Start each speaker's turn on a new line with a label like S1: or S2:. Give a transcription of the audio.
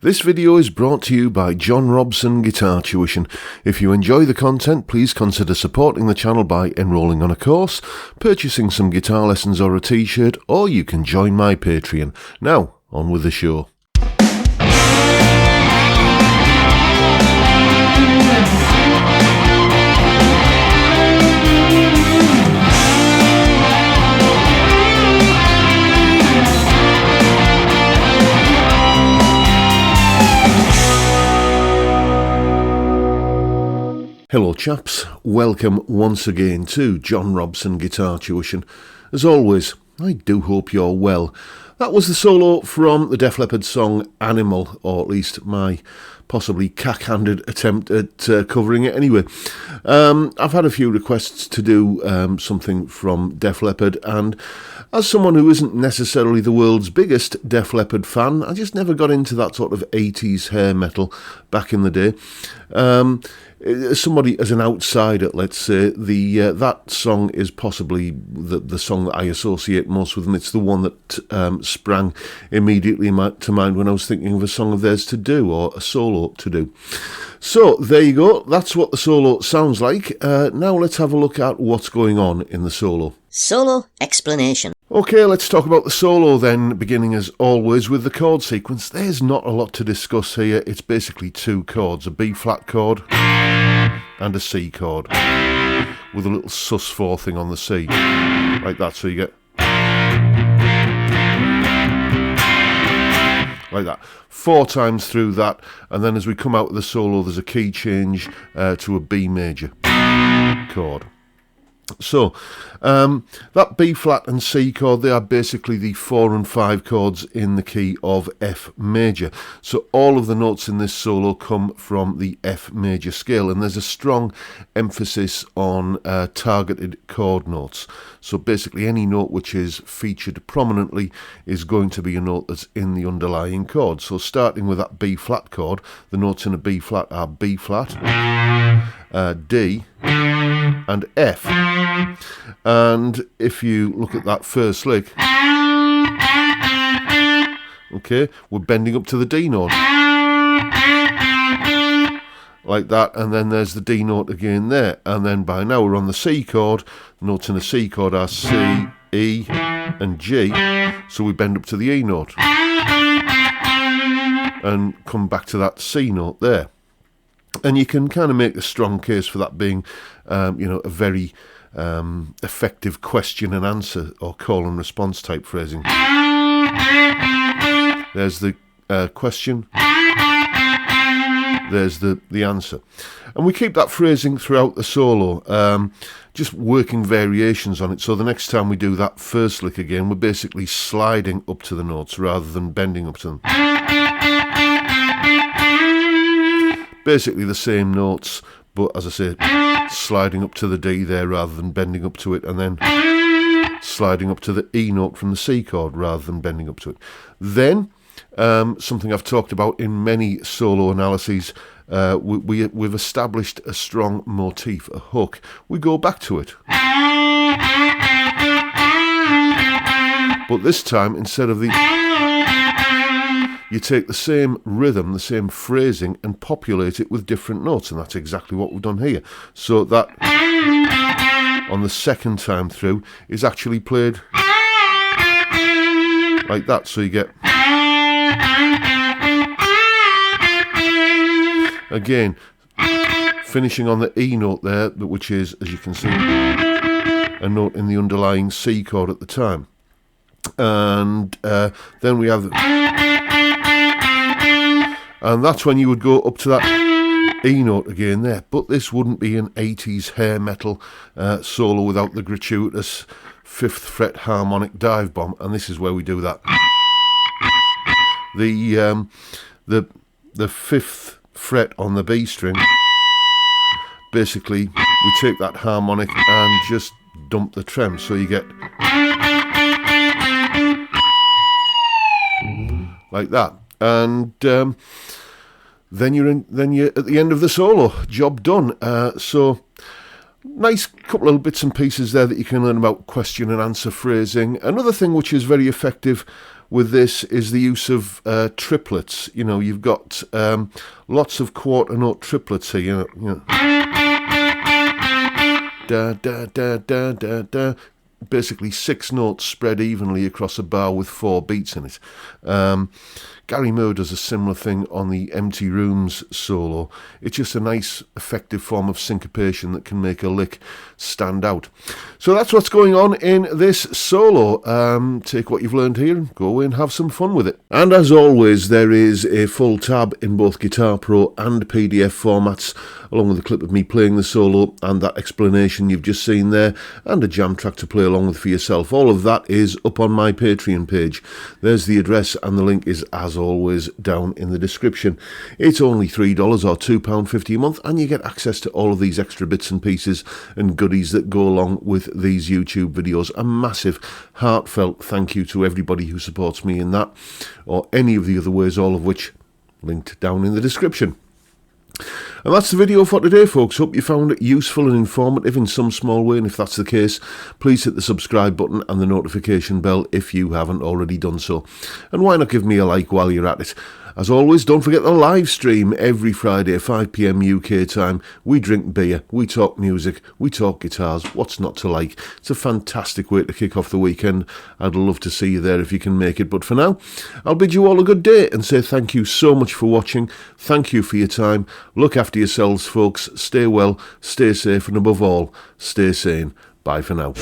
S1: This video is brought to you by John Robson Guitar Tuition. If you enjoy the content, please consider supporting the channel by enrolling on a course, purchasing some guitar lessons or a t-shirt, or you can join my Patreon. Now, on with the show. Hello chaps, welcome once again to John Robson Guitar Tuition. As always, I do hope you're well. That was the solo from the Def Leppard song Animal, or at least my possibly cack-handed attempt at covering it anyway. I've had a few requests to do something from Def Leppard, and as someone who isn't necessarily the world's biggest Def Leppard fan, I just never got into that sort of 80s hair metal back in the day. Somebody as an outsider, let's say, that song is possibly the song that I associate most with them. It's the one that sprang immediately to mind when I was thinking of a song of theirs to do, or a solo to do. So there you go, that's what the solo sounds like. Now let's have a look at what's going on in the solo.
S2: Solo explanation.
S1: Okay, let's talk about the solo then, beginning as always with the chord sequence. There's not a lot to discuss here. It's basically two chords, a B flat chord and a C chord, with a little sus4 thing on the C, like that, so you get like that, 4 times through that, and then as we come out of the solo there's a key change to a B major chord. So, that B flat and C chord, they are basically the 4 and 5 chords in the key of F major. So all of the notes in this solo come from the F major scale, and there's a strong emphasis on targeted chord notes. So basically any note which is featured prominently is going to be a note that's in the underlying chord. So starting with that B flat chord, the notes in a B flat are B flat, D, and F. And if you look at that first lick, okay, we're bending up to the D note, like that, and then there's the D note again there, and then by now we're on the C chord. The notes in the C chord are C, E, and G, so we bend up to the E note and come back to that C note there. And you can kind of make a strong case for that being, a very effective question and answer or call and response type phrasing. There's the question, there's the answer. And we keep that phrasing throughout the solo, just working variations on it. So the next time we do that first lick again, we're basically sliding up to the notes rather than bending up to them. Basically the same notes, but as I say, sliding up to the D there rather than bending up to it, and then sliding up to the E note from the C chord rather than bending up to it. Then, something I've talked about in many solo analyses, we've established a strong motif, a hook. We go back to it. But this time, instead of you take the same rhythm, the same phrasing, and populate it with different notes, and that's exactly what we've done here. So that, on the second time through, is actually played like that. So you get, again, finishing on the E note there, which is, as you can see, a note in the underlying C chord at the time. And then we have and that's when you would go up to that E note again there. But this wouldn't be an 80s hair metal solo without the gratuitous 5th fret harmonic dive bomb, and this is where we do that. The 5th fret on the B string, basically we take that harmonic and just dump the trem, so you get like that. And then you're at the end of the solo, job done. So nice couple of little bits and pieces there that you can learn about question and answer phrasing. Another thing which is very effective with this is the use of triplets. You know, you've got lots of quarter note triplets here. You know. Da da da da da da. Basically 6 notes spread evenly across a bar with 4 beats in it. Gary Moore does a similar thing on the Empty Rooms solo. It's just a nice, effective form of syncopation that can make a lick stand out. So that's what's going on in this solo. Take what you've learned here and go away and have some fun with it. And as always, there is a full tab in both Guitar Pro and PDF formats, along with a clip of me playing the solo and that explanation you've just seen there, and a jam track to play along with for yourself. All of that is up on my Patreon page. There's the address, and the link is, as always, down in the description. It's only $3 or £2.50 a month, and you get access to all of these extra bits and pieces and goodies that go along with these YouTube videos. A massive, heartfelt thank you to everybody who supports me in that, or any of the other ways, all of which linked down in the description. And that's the video for today, folks. Hope you found it useful and informative in some small way, and if that's the case, please hit the subscribe button and the notification bell if you haven't already done so. And why not give me a like while you're at it? As always, don't forget the live stream every Friday at 5 PM UK time. We drink beer, we talk music, we talk guitars. What's not to like? It's a fantastic way to kick off the weekend. I'd love to see you there if you can make it. But for now, I'll bid you all a good day and say thank you so much for watching. Thank you for your time. Look after yourselves, folks. Stay well, stay safe, and above all, stay sane. Bye for now.